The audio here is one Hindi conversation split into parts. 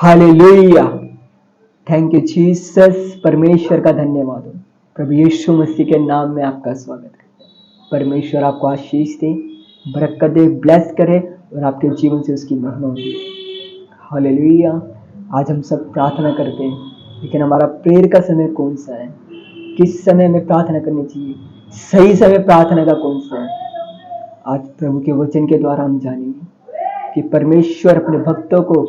हालेलुया। Thank you Jesus. परमेश्वर का धन्यवाद हो। प्रभु यीशु मसीह के नाम में आपका स्वागत है। परमेश्वर आपको आशीष दे, बरकत दे, ब्लेस करे और आपके जीवन से उसकी महिमा होती है। हालेलुया। आज हम सब प्रार्थना करते हैं, लेकिन हमारा प्रेयर का समय कौन सा है? किस समय हमें प्रार्थना करनी चाहिए? सही समय प्रार्थना का कौन सा है? आज प्रभु के वचन के द्वारा हम जानेंगे कि परमेश्वर अपने भक्तों को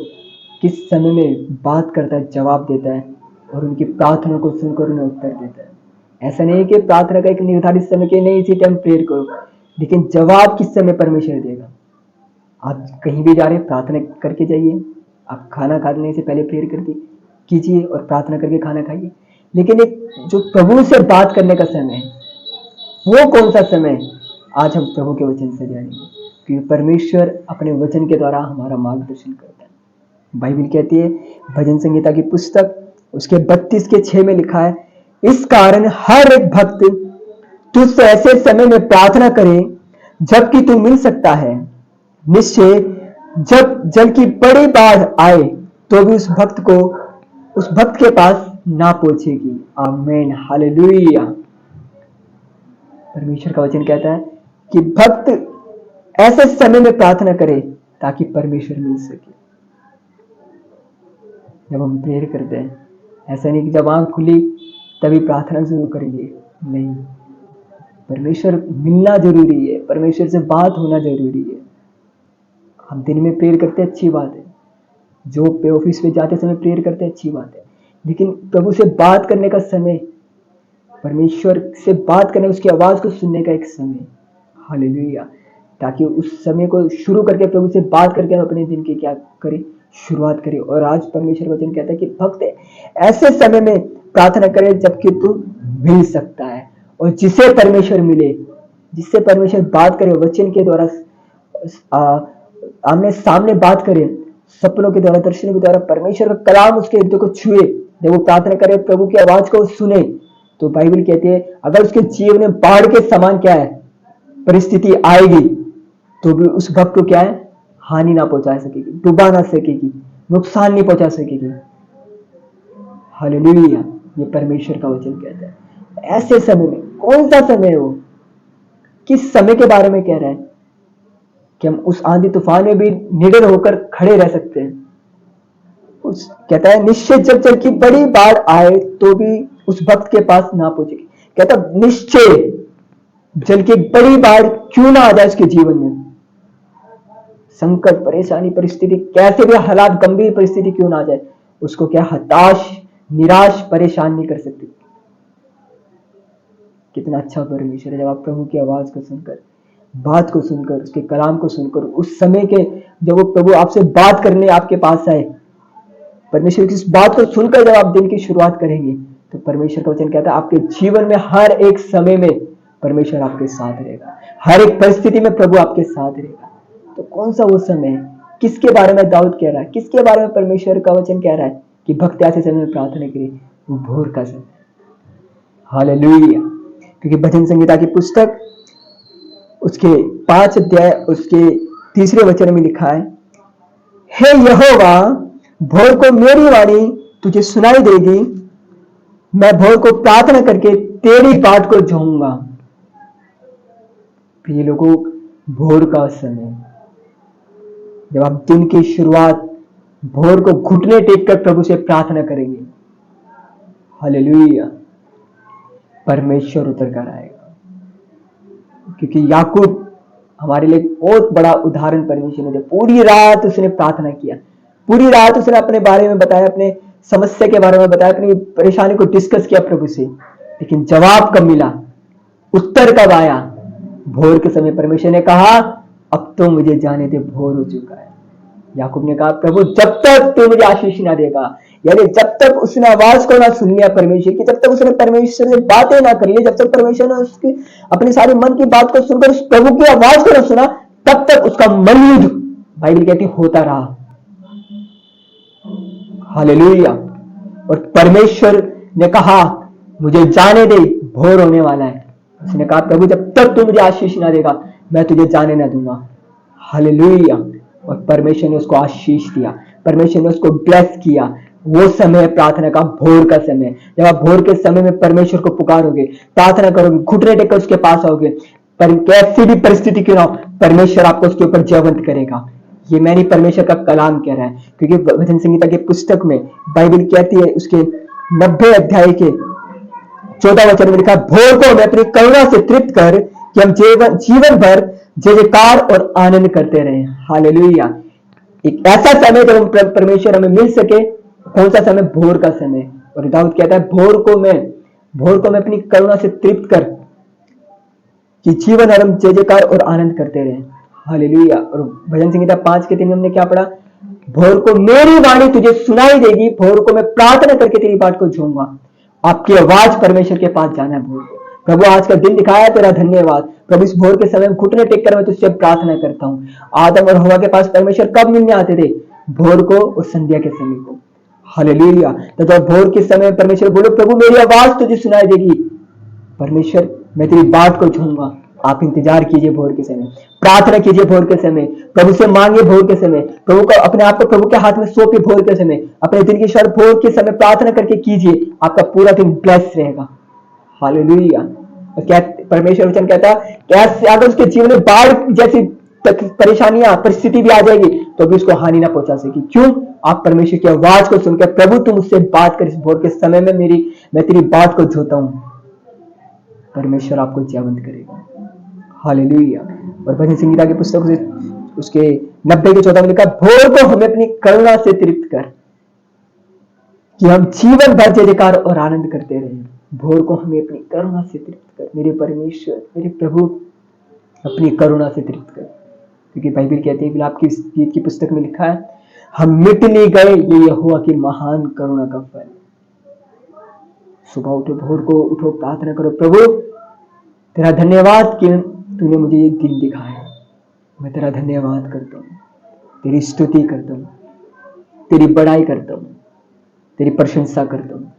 किस समय में बात करता है, जवाब देता है और उनकी प्रार्थना को सुनकर उन्हें उत्तर देता है। ऐसा नहीं कि प्रार्थना का एक निर्धारित समय के नहीं इसी टाइम प्रेयर करो, लेकिन जवाब किस समय परमेश्वर देगा। आप कहीं भी जा रहे हैं, प्रार्थना करके जाइए। आप खाना खाने से पहले प्रेयर कर कीजिए और प्रार्थना करके खाना खाइए। लेकिन एक जो प्रभु से बात करने का समय है, वो कौन सा समय है? आज हम प्रभु के वचन से जानेंगे, क्योंकि परमेश्वर अपने वचन के द्वारा हमारा मार्गदर्शन करता है। बाइबल कहती है, भजन संहिता की पुस्तक उसके 32:6 में लिखा है, इस कारण हर एक भक्त तुझसे ऐसे समय में प्रार्थना करे जबकि तू मिल सकता है। निश्चय जब जल की बड़ी बाढ़ आए तो भी उस भक्त के पास ना पहुंचेगी। आमीन, हालेलुया। परमेश्वर का वचन कहता है कि भक्त ऐसे समय में प्रार्थना करे ताकि परमेश्वर मिल सके। जब हम प्रेयर करते हैं, ऐसा नहीं कि जब आंख खुली तभी प्रार्थना शुरू करेंगे, नहीं। परमेश्वर मिलना जरूरी है, परमेश्वर से बात होना जरूरी है। हम दिन में प्रेयर करते हैं, अच्छी बात है। जॉब पे, ऑफिस पे जाते समय प्रेयर करते हैं, अच्छी बात है। लेकिन प्रभु से बात करने का समय, परमेश्वर से बात करने, उसकी आवाज को सुनने का एक समय, हालेलुया। ताकि उस समय को शुरू करके प्रभु से बात करके हम अपने दिन की क्या करें, शुरुआत करें। और आज परमेश्वर वचन कहता है कि भक्त ऐसे समय में प्रार्थना करे जबकि तू मिल सकता है। और जिसे परमेश्वर मिले, जिससे परमेश्वर बात करे, वचन के द्वारा आमने सामने बात करे, सपनों के द्वारा, दर्शनों के द्वारा, परमेश्वर का कलाम उसके हृदय को छुए, जब वो प्रार्थना करे, प्रभु की आवाज को सुने, तो बाइबल कहती है अगर उसके जीवन में बाढ़ के समान क्या है परिस्थिति आएगी, तो भी उस भक्त को क्या है, हानि ना पहुंचा सकेगी, डुबा ना सकेगी, नुकसान नहीं पहुंचा सकेगी। हालेलुया। ये परमेश्वर का वचन कहता है। ऐसे समय में, कौन सा समय है वो, किस समय के बारे में कह रहा है कि हम उस आंधी तूफान में भी निडर होकर खड़े रह सकते हैं। उस कहता है निश्चय जब जल की बड़ी बाढ़ आए तो भी उस भक्त के पास ना पहुंचेगी। कहता निश्चय जल की बड़ी बाढ़ क्यों ना आ जाए उसके जीवन में, संकट, परेशानी, परिस्थिति, कैसे भी हालात, गंभीर परिस्थिति क्यों ना आ जाए, उसको क्या हताश, निराश, परेशान नहीं कर सकती। कितना अच्छा परमेश्वर है। जब आप प्रभु की आवाज को सुनकर, बात को सुनकर, उसके कलाम को सुनकर, उस समय के जब वो प्रभु आपसे बात करने आपके पास आए, परमेश्वर की इस बात को सुनकर जब आप दिन की शुरुआत करेंगे, तो परमेश्वर का वचन कहता है आपके जीवन में हर एक समय में परमेश्वर आपके साथ रहेगा, हर एक परिस्थिति में प्रभु आपके साथ रहेगा। तो कौन सा वो समय है? किसके बारे में दाऊद कह रहा है, किसके बारे में परमेश्वर का वचन कह रहा है कि भक्त ऐसे समय में प्रार्थना करे? वो भोर का समय, हालेलुया। क्योंकि भजन संहिता की पुस्तक उसके 5 अध्याय उसके 3 वचन में लिखा है, हे यहोवा भोर को मेरी वाणी तुझे सुनाई देगी, मैं भोर को प्रार्थना करके तेरी बाट को जाऊंगा। प्रिय लोगों, भोर का समय, जब आप दिन की शुरुआत भोर को घुटने टेक कर प्रभु से प्रार्थना करेंगे, हालेलुया, परमेश्वर उतर कर आएगा। क्योंकि याकूब हमारे लिए बहुत बड़ा उदाहरण परमेश्वर ने दिया। पूरी रात उसने प्रार्थना किया, पूरी रात उसने अपने बारे में बताया, अपने समस्या के बारे में बताया, अपनी परेशानी को डिस्कस किया प्रभु से। लेकिन जवाब कब मिला, उत्तर कब आया? भोर के समय परमेश्वर ने कहा अब तो मुझे जाने दे, भोर हो चुका है। याकूब ने कहा प्रभु जब तक तू मुझे आशीष ना देगा, यानी जब तक उसने आवाज को ना सुन लिया परमेश्वर की, जब तक उसने परमेश्वर से बातें ना कर ली, जब तक परमेश्वर ने उसकी अपनी सारी मन की बात को सुनकर उस प्रभु की आवाज को ना सुना, तब तक उसका मन युद्ध, बाइबल कहती होता रहा। हालेलुया। और परमेश्वर ने कहा मुझे जाने दे, भोर होने वाला है। उसने कहा प्रभु जब तक तू मुझे आशीष ना देगा मैं तुझे जाने ना दूंगा। हालेलुया। और परमेश्वर ने उसको आशीष दिया, परमेश्वर ने उसको ब्लेस किया। वो समय प्रार्थना का, भोर का समय। जब आप भोर के समय में परमेश्वर को पुकारोगे, प्रार्थना करोगे, घुटने टेककर उसके पास आओगे, पर कैसी भी परिस्थिति क्यों ना हो, परमेश्वर आपको उसके ऊपर जयवंत करेगा। ये मैं नहीं, परमेश्वर का कलाम कह रहा है, क्योंकि भजन संहिता की पुस्तक में बाइबल कहती है, उसके 90 अध्याय के 14 वचन में लिखा, भोर को हमें अपनी करुणा से तृप्त कर कि हम जीवन भर जय जयकार और आनंद करते रहे। हालेलुया। एक ऐसा समय जब परमेश्वर हमें मिल सके, कौन सा समय? भोर का समय। और दाऊद कहता है, भोर को मैं अपनी करुणा से तृप्त कर कि जीवन भर हम जय जयकार और आनंद करते रहे। हालेलुया। और भजन संहिता 5:3 में हमने क्या पढ़ा? भोर को मेरी वाणी तुझे सुनाई देगी, भोर को मैं प्रार्थना करके तेरी बाट को झूमूंगा। आपकी आवाज परमेश्वर के पास जाना है भोर को। प्रभु आज का दिन दिखाया, तेरा धन्यवाद। प्रभु इस भोर के समय में घुटने टेक कर मैं तुझसे प्रार्थना करता हूँ। आदम और हवा के पास परमेश्वर कब मिलने आते थे? भोर को और संध्या के समय को। हालेलुया। तो जब भोर के समय परमेश्वर बोलो, प्रभु मेरी आवाज तुझे सुनाई देगी, परमेश्वर मैं तेरी बात को झूमूंगा। आप इंतजार कीजिए भोर के समय, प्रार्थना कीजिए भोर के समय, प्रभु से मांगिए भोर के समय, प्रभु को अपने आप को प्रभु के हाथ में सौंपिए भोर के समय, अपने दिन की शुरुआत भोर के समय प्रार्थना करके कीजिए। आपका पूरा दिन ब्लेस रहेगा। हालेलुया। और क्या परमेश्वर वचन कहता है, कैसे अगर उसके जीवन में बाढ़ जैसी परेशानियां, परिस्थिति भी आ जाएगी तो भी उसको हानि ना पहुंचा सके। क्यों? आप परमेश्वर की आवाज को सुनकर, प्रभु तुम मुझसे बात कर इस भोर के समय में, मैं तेरी बात को झूठा हूं, परमेश्वर आपको जयवंत करेगा। हालेलुया। और भजन संहिता की पुस्तक से उसके 90 के 14 में लिखा, भोर को हमें अपनी करुणा से तृप्त कर कि हम जीवन भर जय जयकार और आनंद करते रहे। भोर को हमें अपनी करुणा से तृप्त कर, मेरे परमेश्वर, मेरे प्रभु, अपनी करुणा से तृप्त कर। क्योंकि बाइबल कहती है, विलाप की गीत की पुस्तक में लिखा है, हम मिट नहीं गए, ये यहोवा की महान करुणा का फल। सुबह उठो, भोर को उठो, प्रार्थना करो, प्रभु तेरा धन्यवाद कि तूने मुझे ये दिन दिखाया। मैं तेरा धन्यवाद करता हूँ, तेरी स्तुति करता हूँ, तेरी बड़ाई करता हूँ, तेरी प्रशंसा करता हूँ।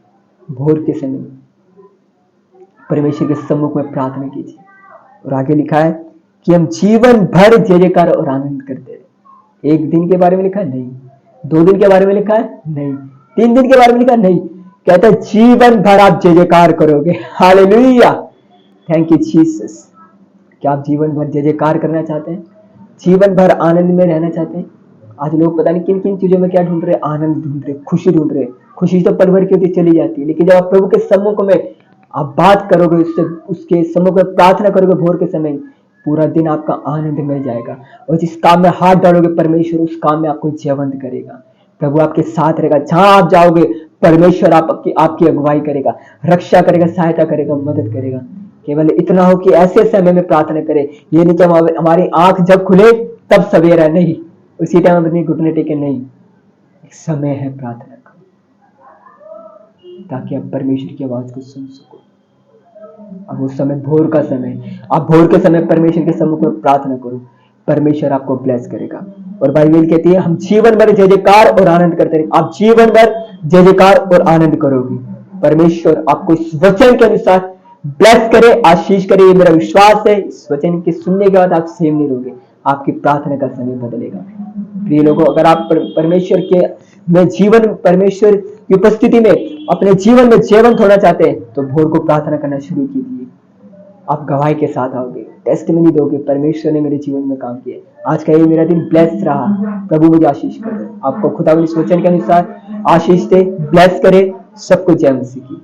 भोर के समय परमेश्वर के सम्मुख में प्रार्थना कीजिए। और आगे लिखा है कि हम जीवन भर जय जयकार और आनंद करते रहे। एक दिन के बारे में लिखा है? नहीं। 2 दिन के बारे में लिखा है? नहीं। 3 दिन के बारे में लिखा है? नहीं। कहता है जीवन भर आप जय जयकार करोगे। हालेलुया। Thank you Jesus. क्या आप जीवन भर जय जयकार करना चाहते हैं? जीवन भर आनंद में रहना चाहते हैं? आज लोग पता नहीं किन किन चीजों में क्या ढूंढ रहे, आनंद ढूंढ रहे, खुशी ढूंढ रहे। खुशी तो पल भर की होती चली जाती है, लेकिन जब आप प्रभु के सम्मुख में आप बात करोगे, उससे उसके सम्मुख में प्रार्थना करोगे भोर के समय, पूरा दिन आपका आनंद मिल जाएगा। और जिस काम में हाथ डालोगे, परमेश्वर उस काम में आपको जयवंत करेगा। प्रभु आपके साथ रहेगा। जहां आप जाओगे, परमेश्वर आपकी अगुवाई करेगा, रक्षा करेगा, सहायता करेगा, मदद करेगा। केवल इतना हो कि ऐसे समय में प्रार्थना करें। ये नहीं कि हमारी आंख जब खुले तब सवेरा, नहीं, उसी टाइम अपनी घुटने टेके, नहीं। एक समय है प्रार्थना का, ताकि आप परमेश्वर की आवाज को सुन सको। अब उस समय भोर का समय, आप भोर के समय परमेश्वर के सम्मुख में प्रार्थना करो, परमेश्वर आपको ब्लेस करेगा। और बाइबल कहती है, हम जीवन भर जय जयकार और आनंद करते रहे। आप जीवन भर जय जयकार और आनंद करोगे। परमेश्वर आपको इस वचन के अनुसार ब्लेस करे, आशीष करे, ये मेरा विश्वास है। इस वचन के सुनने के बाद आप सेम नहीं रहोगे, आपकी प्रार्थना का समय बदलेगा। प्रिय लोगों, अगर आप परमेश्वर के में जीवन, परमेश्वर की उपस्थिति में अपने जीवन में जीवंत होना चाहते हैं, तो भोर को प्रार्थना करना शुरू कीजिए। आप गवाही के साथ आओगे, टेस्टिमनी दोगे, परमेश्वर ने मेरे जीवन में काम किया। आज का ये मेरा दिन ब्लेस रहा, प्रभु मुझे आशीष करे। आपको खुदा इस वचन के अनुसार आशीष दे, ब्लेस करे। सबको जय मसीह की।